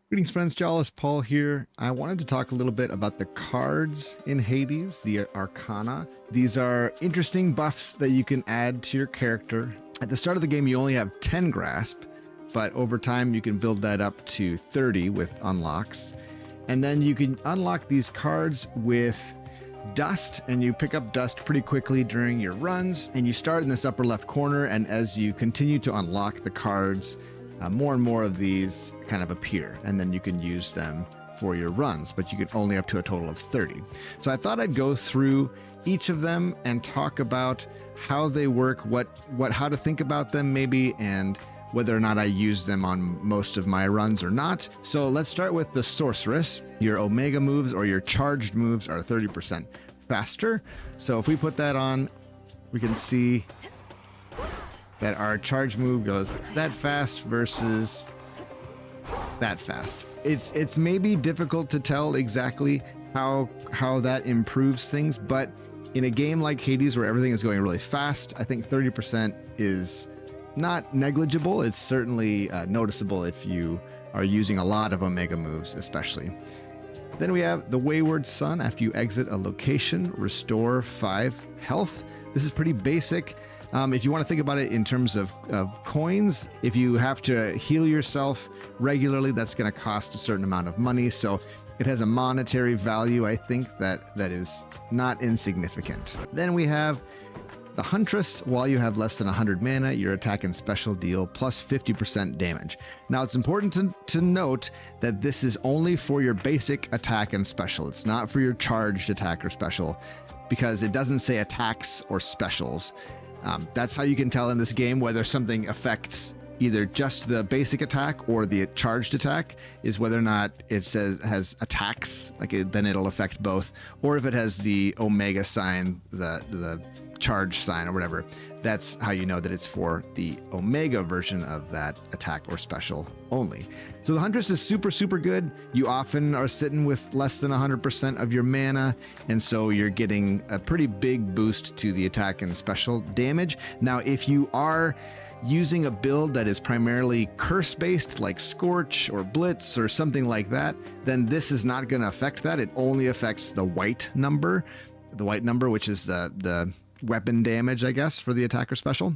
Greetings friends, Jawlesspaul here. I wanted to talk a little bit about the cards in Hades, the Arcana. These are interesting buffs that you can add to your character. At the start of the game, you only have 10 grasp, but over time you can build that up to 30 with unlocks. And then you can unlock these cards with dust, and you pick up dust pretty quickly during your runs. And you start in this upper left corner, and as you continue to unlock the cards, more and more of these kind of appear, and then you can use them for your runs, but you can only up to a total of 30. So I thought I'd go through each of them and talk about how they work, how to think about them maybe, and whether or not I use them on most of my runs or not. So let's start with the sorceress. Your omega moves or your charged moves are 30% faster. So if we put that on, we can see that our charge move goes that fast versus that fast. It's maybe difficult to tell exactly how that improves things, but in a game like Hades where everything is going really fast, I think 30% is not negligible. It's certainly noticeable if you are using a lot of omega moves, especially. Then we have the Wayward Sun. After you exit a location, restore 5 health. This is pretty basic. If you want to think about it in terms of coins, if you have to heal yourself regularly, that's going to cost a certain amount of money. So it has a monetary value, I think, that is not insignificant. Then we have the Huntress. While you have less than 100 mana, your attack and special deal plus 50% damage. Now, it's important to note that this is only for your basic attack and special. It's not for your charged attack or special, because it doesn't say attacks or specials. That's how you can tell in this game whether something affects either just the basic attack or the charged attack, is whether or not it has attacks, then it'll affect both, or if it has the omega sign, the charge sign or whatever. That's how you know that it's for the omega version of that attack or special only. So the Huntress is super good. You often are sitting with less than 100% of your mana, and so you're getting a pretty big boost to the attack and special damage. Now, if you are using a build that is primarily curse based, like Scorch or Blitz or something like that, then this is not going to affect that. It only affects the white number, which is the weapon damage, I guess, for the attacker special.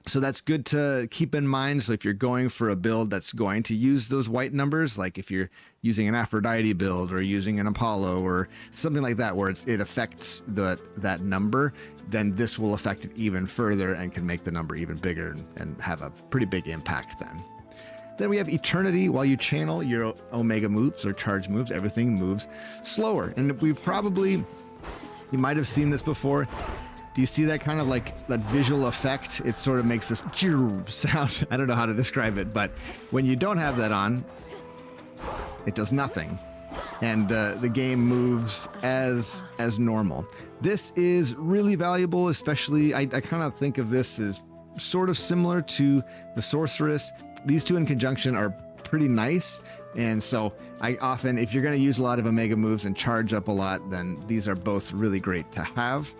So that's good to keep in mind. So if you're going for a build that's going to use those white numbers, like if you're using an Aphrodite build or using an Apollo or something like that, where it affects that number, then this will affect it even further and can make the number even bigger and have a pretty big impact then. Then we have Eternity. While you channel your omega moves or charge moves, everything moves slower. And you might have seen this before. Do you see that kind of like that visual effect? It sort of makes this sound. I don't know how to describe it, but when you don't have that on, it does nothing. And the game moves as normal. This is really valuable, especially, I kind of think of this as sort of similar to the Sorceress. These two in conjunction are pretty nice. And so I often, if you're going to use a lot of omega moves and charge up a lot, then these are both really great to have.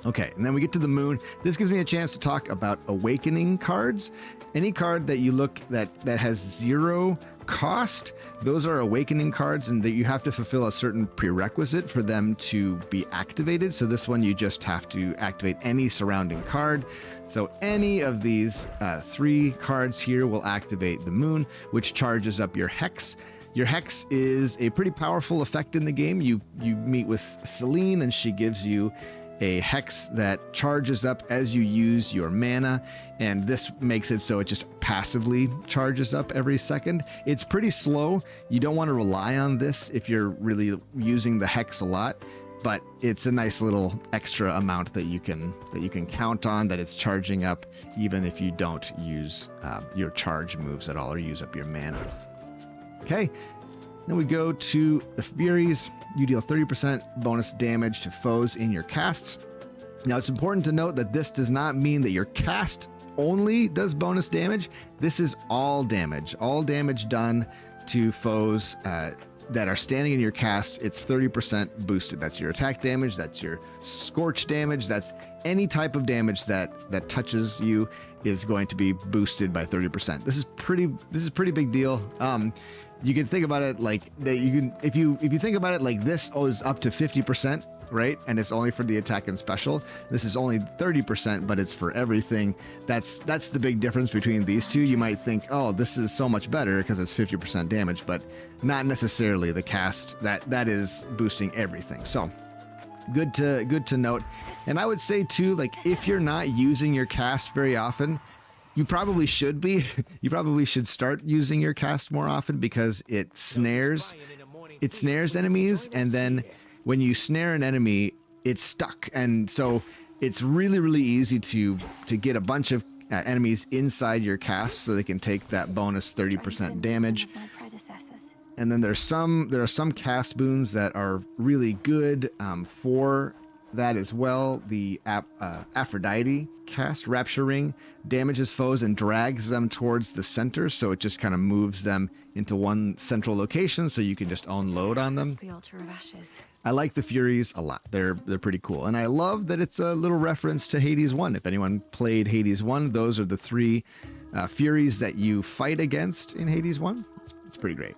Okay, and then we get to the Moon. This gives me a chance to talk about awakening cards. Any card that you look that has 0 cost, those are awakening cards, and that you have to fulfill a certain prerequisite for them to be activated. So this one, you just have to activate any surrounding card. So any of these 3 cards here will activate the Moon, which charges up your Hex. Your Hex is a pretty powerful effect in the game. You meet with Selene, and she gives you a Hex that charges up as you use your mana, and this makes it so it just passively charges up every second. It's pretty slow. You don't want to rely on this if you're really using the Hex a lot, but it's a nice little extra amount that you can count on, that it's charging up even if you don't use your charge moves at all or use up your mana. Okay, then we go to the Furies. You deal 30% bonus damage to foes in your casts. Now, it's important to note that this does not mean that your cast only does bonus damage. This is all damage done to foes that are standing in your cast. It's 30% boosted. That's your attack damage. That's your scorch damage. That's any type of damage that touches you is going to be boosted by 30%. This is pretty big deal. You can think about it like that. You can, if you think about it like this is up to 50%, right? And it's only for the attack and special. This is only 30%, but it's for everything. That's the big difference between these two. You might think, oh, this is so much better because it's 50% damage, but not necessarily. The cast that is boosting everything. So good to note. And I would say too, like if you're not using your cast very often, you probably should be. You probably should start using your cast more often because it snares enemies, and then when you snare an enemy, it's stuck. And so it's really, really easy to get a bunch of enemies inside your cast so they can take that bonus 30% damage. And then there are some cast boons that are really good for that as well. The Aphrodite cast, Rapture Ring, damages foes and drags them towards the center, so it just kind of moves them into one central location so you can just unload on them. The altar of ashes. I like the Furies a lot. They're pretty cool. And I love that it's a little reference to Hades 1. If anyone played Hades 1, those are the three Furies that you fight against in Hades 1. It's pretty great.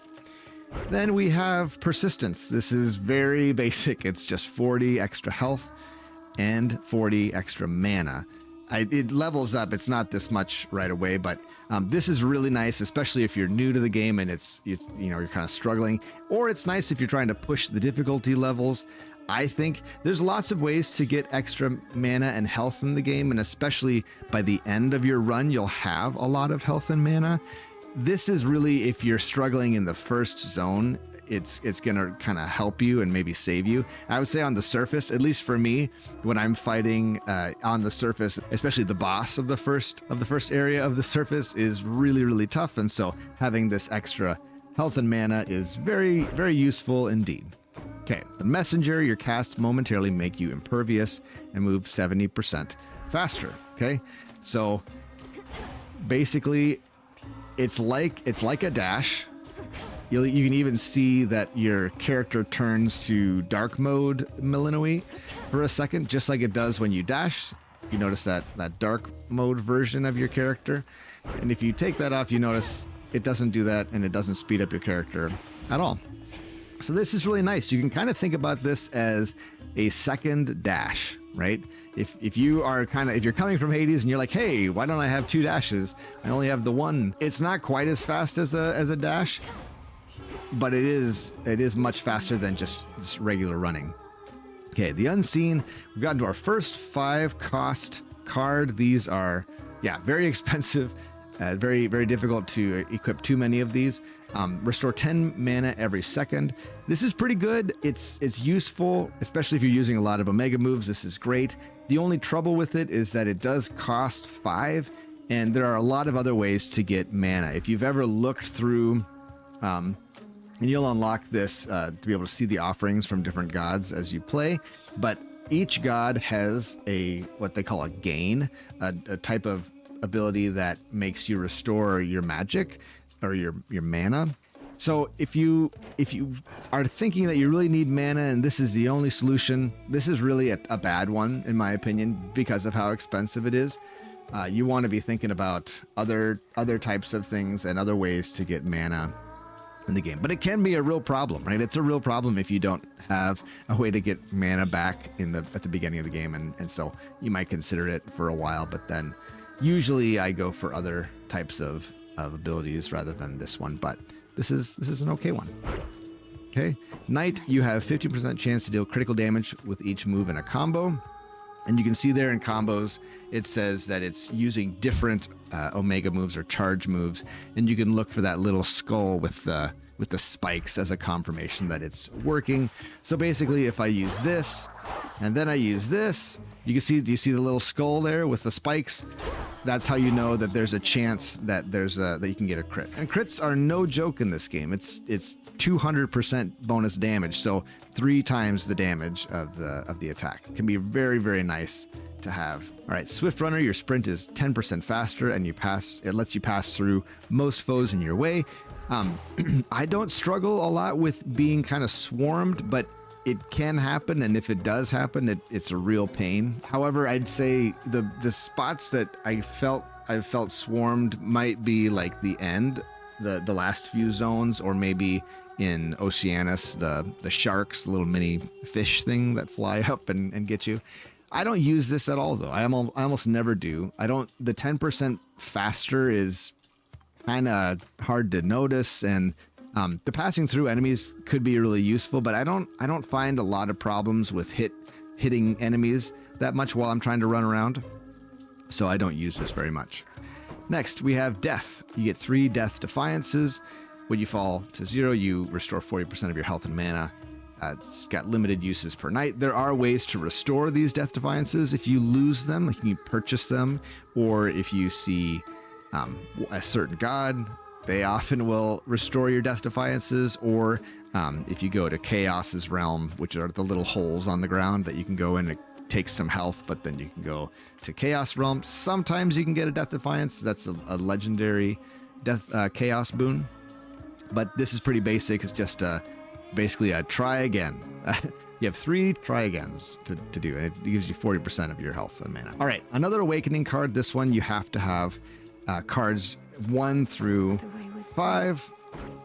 Then we have Persistence. This is very basic. It's just 40 extra health and 40 extra mana. It levels up. It's not this much right away, but this is really nice, especially if you're new to the game and it's you're kind of struggling, or it's nice if you're trying to push the difficulty levels. I think there's lots of ways to get extra mana and health in the game, and especially by the end of your run, you'll have a lot of health and mana. This is really, if you're struggling in the first zone, it's gonna kind of help you and maybe save you. I would say on the surface, at least for me, when I'm fighting on the surface, especially the boss of the first area of the surface is really, really tough. And so having this extra health and mana is very, very useful indeed. Okay, the Messenger, your casts momentarily make you impervious and move 70% faster. Okay, so basically it's like a dash. You can even see that your character turns to dark mode Millenoi for a second, just like it does when you dash. You notice that dark mode version of your character. And if you take that off, you notice it doesn't do that, and it doesn't speed up your character at all. So this is really nice. You can kind of think about this as a second dash, right? If you're coming from Hades and you're like, hey, why don't I have two dashes? I only have the one. It's not quite as fast as a dash, but it is much faster than just regular running. Okay, the Unseen. We've gotten to our first 5 cost card. These are, very expensive. Very, very difficult to equip too many of these. Restore 10 mana every second. This is pretty good. It's useful, especially if you're using a lot of Omega moves. This is great. The only trouble with it is that it does cost 5, and there are a lot of other ways to get mana. If you've ever looked through, and you'll unlock this to be able to see the offerings from different gods as you play, but each god has what they call a gain, a type of ability that makes you restore your magic or your mana. So if you are thinking that you really need mana and this is the only solution, this is really a bad one in my opinion because of how expensive it is. You want to be thinking about other types of things and other ways to get mana in the game. But it can be a real problem, right? It's a real problem if you don't have a way to get mana back at the beginning of the game, and so you might consider it for a while, but then usually I go for other types of abilities rather than this one, but this is an okay one. Okay, Knight, you have 50% chance to deal critical damage with each move in a combo. And you can see there in combos, it says that it's using different Omega moves or charge moves. And you can look for that little skull with the spikes as a confirmation that it's working. So basically, if I use this and then I use this, do you see the little skull there with the spikes? That's how you know that there's a chance that that you can get a crit. And crits are no joke in this game. It's 200% bonus damage, so 3 times the damage of the attack. It can be very, very nice to have. All right, Swift Runner, your sprint is 10% faster, and it lets you pass through most foes in your way. I don't struggle a lot with being kind of swarmed, but it can happen, and if it does happen, it's a real pain. However, I'd say the spots that I felt swarmed might be like the end the last few zones, or maybe in Oceanus, the sharks, the little mini fish thing that fly up and get you. I don't use this at all, though. I almost never do. I don't. The 10% faster is kind of hard to notice, and the passing through enemies could be really useful, but I don't find a lot of problems with hitting enemies that much while I'm trying to run around, so I don't use this very much. Next, we have death. You get 3 death defiances. When you fall to 0, you restore 40% of your health and mana. It's got limited uses per night. There are ways to restore these death defiances. If you lose them, like you can purchase them, or if you see a certain god, they often will restore your death defiances, or if you go to Chaos's realm, which are the little holes on the ground that you can go in, it takes some health, but then you can go to Chaos realm. Sometimes you can get a death defiance. That's a legendary death Chaos boon, but this is pretty basic. It's just basically a try again. You have 3 try agains to do, and it gives you 40% of your health and mana. All right, another awakening card. This one you have to have cards 1 through 5.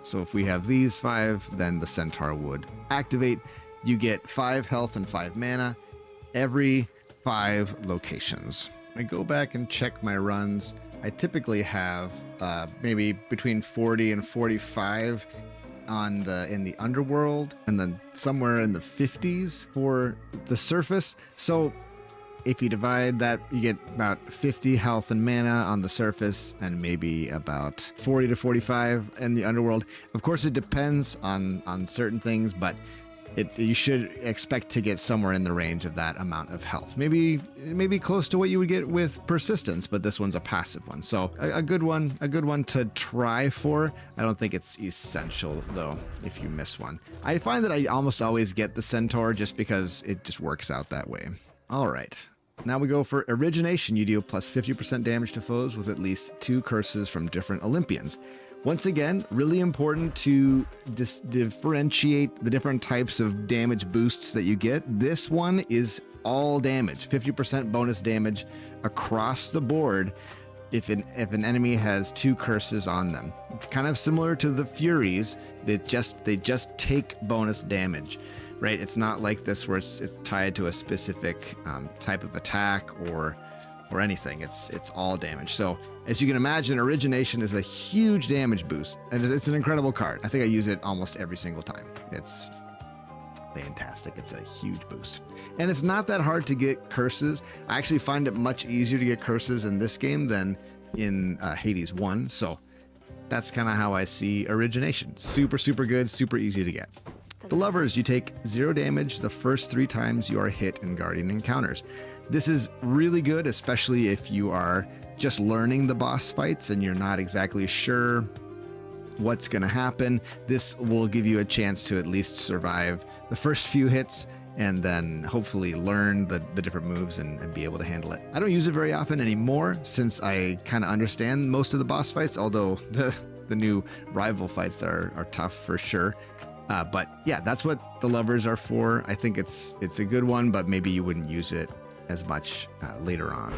So if we have these 5, then the centaur would activate. You get 5 health and 5 mana every 5 locations. I go back and check my runs. I typically have maybe between 40 and 45 in the Underworld, and then somewhere in the 50s for the surface. So if you divide that, you get about 50 health and mana on the surface, and maybe about 40 to 45 in the Underworld. Of course, it depends on certain things, but you should expect to get somewhere in the range of that amount of health. Maybe close to what you would get with persistence, but this one's a passive one. So a good one to try for. I don't think it's essential, though, if you miss one. I find that I almost always get the centaur just because it just works out that way. All right. Now we go for origination. You deal plus 50% damage to foes with at least 2 curses from different Olympians. Once again, really important to differentiate the different types of damage boosts that you get. This one is all damage, 50% bonus damage across the board if an enemy has 2 curses on them. It's kind of similar to the Furies. They just take bonus damage, right? It's not like this where it's tied to a specific type of attack or anything. It's all damage. So as you can imagine, origination is a huge damage boost, and it's an incredible card. I think I use it almost every single time. It's fantastic. It's a huge boost, and it's not that hard to get curses. I actually find it much easier to get curses in this game than in Hades 1. So that's kind of how I see origination. Super good, super easy to get. The lovers, you take 0 damage the first 3 times you are hit in Guardian encounters. This is really good, especially if you are just learning the boss fights and you're not exactly sure what's going to happen. This will give you a chance to at least survive the first few hits, and then hopefully learn the different moves and be able to handle it. I don't use it very often anymore since I kind of understand most of the boss fights, although the new rival fights are tough for sure. But yeah, that's what the lovers are for. I think it's a good one, but maybe you wouldn't use it as much later on.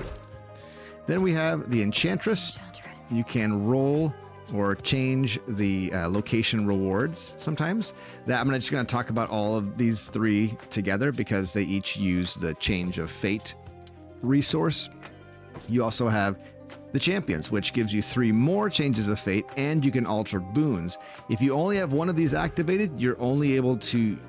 Then we have the Enchantress. You can roll or change the location rewards sometimes. I'm just going to talk about all of these 3 together because they each use the Change of Fate resource. You also have the Champions, which gives you 3 more Changes of Fate, and you can alter boons. If you only have one of these activated, you're only able to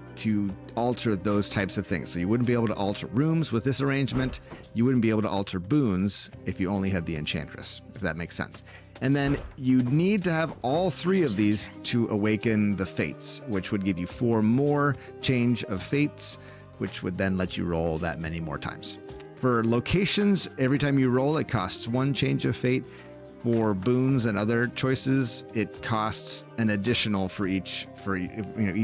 alter those types of things. So you wouldn't be able to alter rooms with this arrangement. You wouldn't be able to alter boons if you only had the Enchantress, if that makes sense. And then you need to have all 3 of these to awaken the Fates, which would give you 4 more Change of Fates, which would then let you roll that many more times. For locations, every time you roll, it costs 1 Change of Fate. For boons and other choices, it costs an additional for each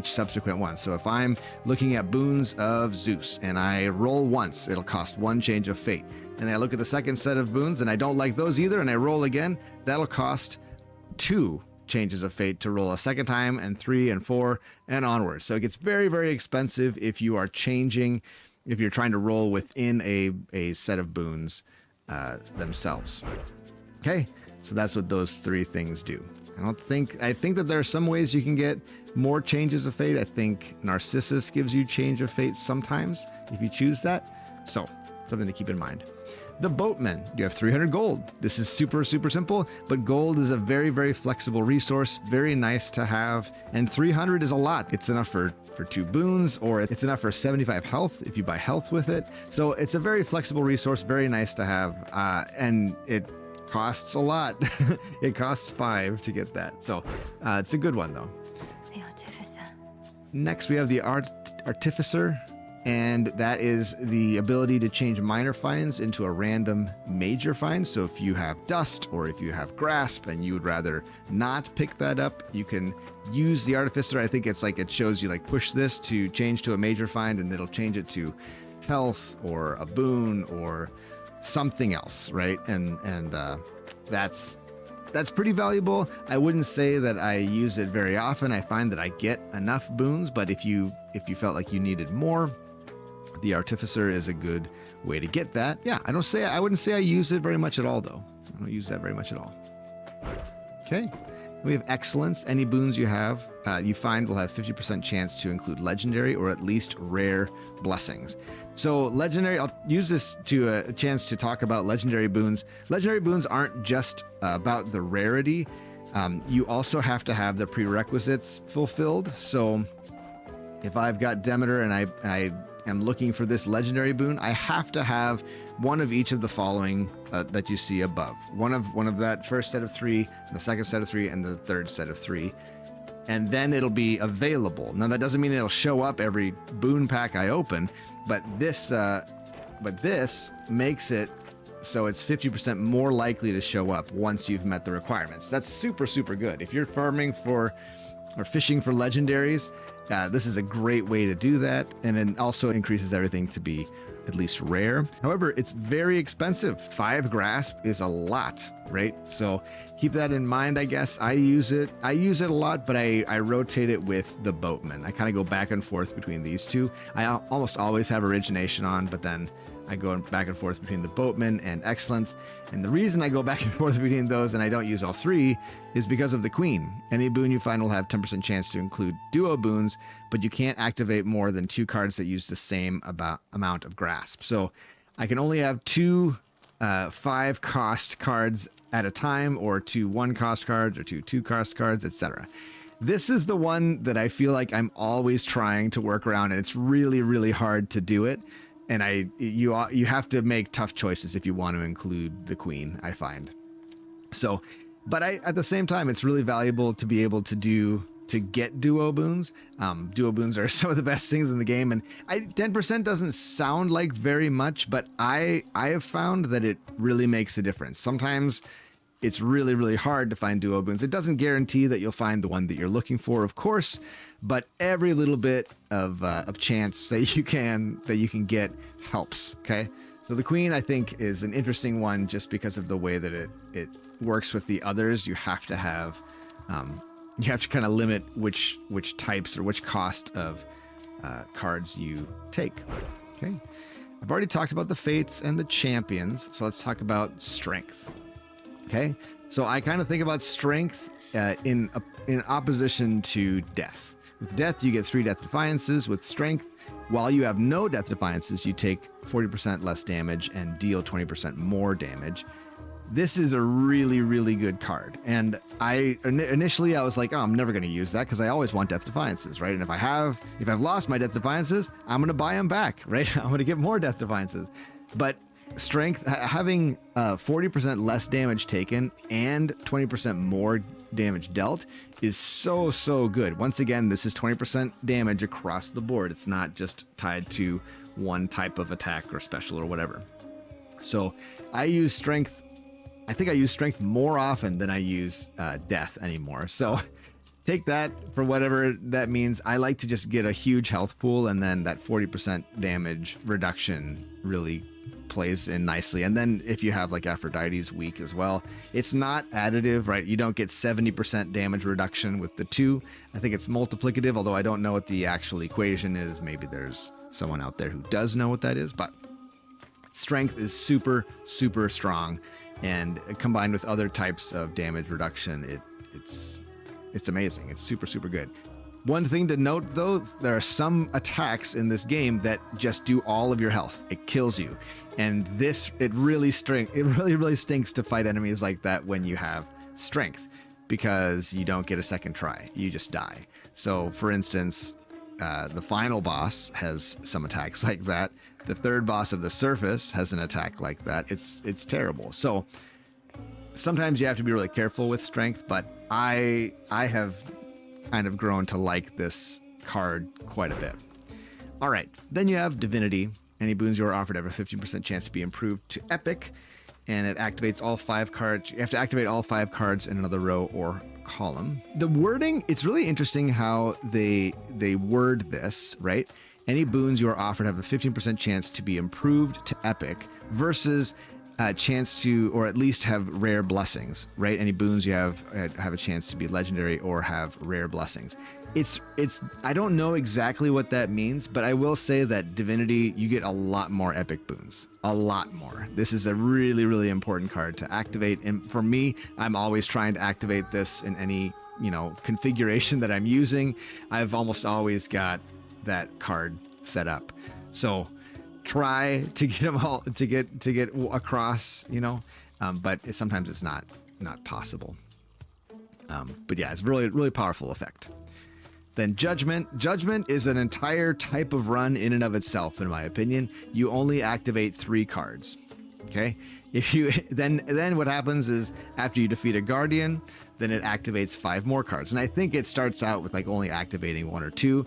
subsequent one. So if I'm looking at boons of Zeus and I roll once, it'll cost 1 Change of Fate. And then I look at the second set of boons and I don't like those either, and I roll again, that'll cost 2 Changes of Fate to roll a second time, and 3 and 4 and onwards. So it gets very, very expensive if you are changing, if you're trying to roll within a set of boons themselves. Okay. So that's what those 3 things do. I think that there are some ways you can get more changes of fate. I think Narcissus gives you change of fate sometimes if you choose that. So something to keep in mind. The Boatman, you have 300 gold. This is super, super simple, but gold is a very, very flexible resource, very nice to have, and 300 is a lot. It's enough for 2 boons, or it's enough for 75 health if you buy health with it. So it's a very flexible resource, very nice to have, and it costs a lot. It costs 5 to get that, so it's a good one though. The Artificer. Next we have the Artificer. And that is the ability to change minor finds into a random major find. So if you have dust or if you have grasp and you would rather not pick that up, you can use the Artificer. I think it's like it shows you like push this to change to a major find and it'll change it to health or a boon or something else, right? And that's pretty valuable. I wouldn't say that I use it very often. I find that I get enough boons, but if you felt like you needed more, the Artificer is a good way to get that. Yeah, I wouldn't say I use it very much at all, though. I don't use that very much at all. Okay, we have Excellence. Any boons you have, you find will have 50% chance to include legendary or at least rare blessings. So legendary, I'll use this to a chance to talk about legendary boons. Legendary boons aren't just about the rarity. You also have to have the prerequisites fulfilled. So if I've got Demeter and I am looking for this legendary boon, I have to have one of each of the following that you see above. One of that first set of 3, the second set of 3, and the third set of 3. And then it'll be available. Now that doesn't mean it'll show up every boon pack I open, but this makes it so it's 50% more likely to show up once you've met the requirements. That's super, super good. If you're farming for or fishing for legendaries, this is a great way to do that, and it also increases everything to be at least rare. However, it's very expensive. 5 grasp is a lot, right? So keep that in mind, I guess. I use it a lot, but I rotate it with the Boatman. I kind of go back and forth between these two. I almost always have Origination on, but then I go back and forth between the Boatman and Excellence. And the reason I go back and forth between those and I don't use all 3 is because of the Queen. Any boon you find will have 10% chance to include duo boons, but you can't activate more than 2 cards that use the same amount of grasp. So I can only have 2 5 cost cards at a time, or 2 1 cost cards, or 2 cost cards, etc. This is the one that I feel like I'm always trying to work around, and it's really, really hard to do it. And you have to make tough choices if you want to include the Queen, I find. So, but at the same time, it's really valuable to be able to get duo boons. Duo boons are some of the best things in the game, and 10% doesn't sound like very much, but I have found that it really makes a difference. Sometimes it's really, really hard to find duo boons. It doesn't guarantee that you'll find the one that you're looking for, of course, but every little bit of chance that you can get helps. Okay, so the Queen, I think, is an interesting one just because of the way that it works with the others. You have to have kind of limit which types or which cost of cards you take. Okay, I've already talked about the Fates and the Champions, so let's talk about Strength. Okay, so I kind of think about Strength in opposition to Death. With Death, you get 3 Death Defiances. With Strength, while you have no Death Defiances, you take 40% less damage and deal 20% more damage. This is a really, really good card. And initially I was like, oh, I'm never going to use that because I always want Death Defiances, right? And if I've lost my Death Defiances, I'm going to buy them back, right? I'm going to get more Death Defiances. But Strength, having 40% less damage taken and 20% more damage dealt is so, so good. Once again, this is 20% damage across the board. It's not just tied to one type of attack or special or whatever. So I use Strength. I think I use Strength more often than I use Death anymore. So take that for whatever that means. I like to just get a huge health pool, and then that 40% damage reduction really plays in nicely. And then if you have like Aphrodite's weak as well, it's not additive, right? You don't get 70% damage reduction with the 2. I think it's multiplicative, although I don't know what the actual equation is. Maybe there's someone out there who does know what that is, but Strength is super, super strong, and combined with other types of damage reduction, it it's amazing. It's super, super good. One thing to note though, there are some attacks in this game that just do all of your health. It kills you. And this, it really stinks to fight enemies like that when you have strength, because you don't get a second try. You just die. So for instance, the final boss has some attacks like that. The third boss of the surface has an attack like that. It's terrible. So sometimes you have to be really careful with strength, but I have kind of grown to like this card quite a bit. All right, then you have Divinity. Any boons you are offered have a 15% chance to be improved to epic, and it activates all 5 cards. You have to activate all 5 cards in another row or column. The wording, it's really interesting how they word this, right? Any boons you are offered have a 15% chance to be improved to epic versus a chance to, or at least have rare blessings, right? Any boons you have a chance to be legendary or have rare blessings. It's I don't know exactly what that means, but I will say that Divinity, you get a lot more epic boons, a lot more. This is a really, really important card to activate. And for me, I'm always trying to activate this in any, configuration that I'm using. I've almost always got that card set up. So try to get them all to get across, but sometimes it's not possible. But yeah, it's really, really powerful effect. Then Judgment. Judgment is an entire type of run in and of itself, in my opinion. You only activate 3 cards. Okay. If you then what happens is after you defeat a guardian, then it activates 5 more cards. And I think it starts out with like only activating 1 or 2.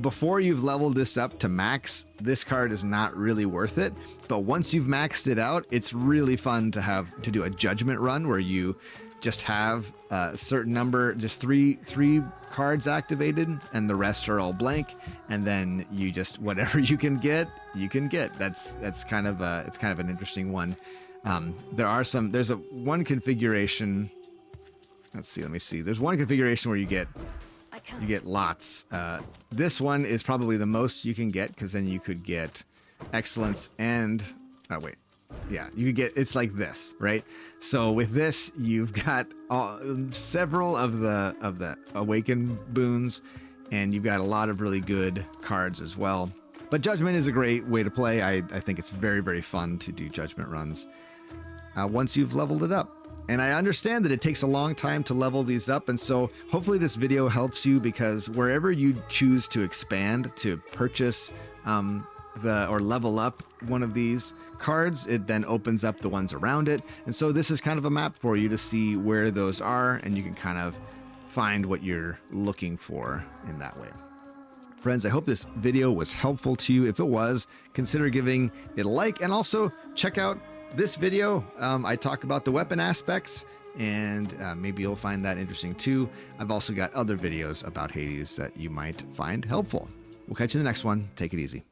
Before you've leveled this up to max, this card is not really worth it. But once you've maxed it out, it's really fun to do a Judgment run where you just have a certain number, just three cards activated, and the rest are all blank. And then you just, whatever you can get, you can get. That's kind of an interesting one. There's one configuration. Let me see. There's one configuration where you get lots. This one is probably the most you can get, because then you could get excellence and you could get, it's like this, right? So with this, you've got several of the awakened boons, and you've got a lot of really good cards as well. But Judgment is a great way to play. I think it's very, very fun to do Judgment runs once you've leveled it up. And I understand that it takes a long time to level these up. And so hopefully this video helps you, because wherever you choose to expand, to purchase or level up one of these cards, it then opens up the ones around it. And so this is kind of a map for you to see where those are, and you can kind of find what you're looking for in that way. Friends, I hope this video was helpful to you. If it was, consider giving it a like, and also check out this video. I talk about the weapon aspects, and maybe you'll find that interesting too. I've also got other videos about Hades that you might find helpful. We'll catch you in the next one. Take it easy.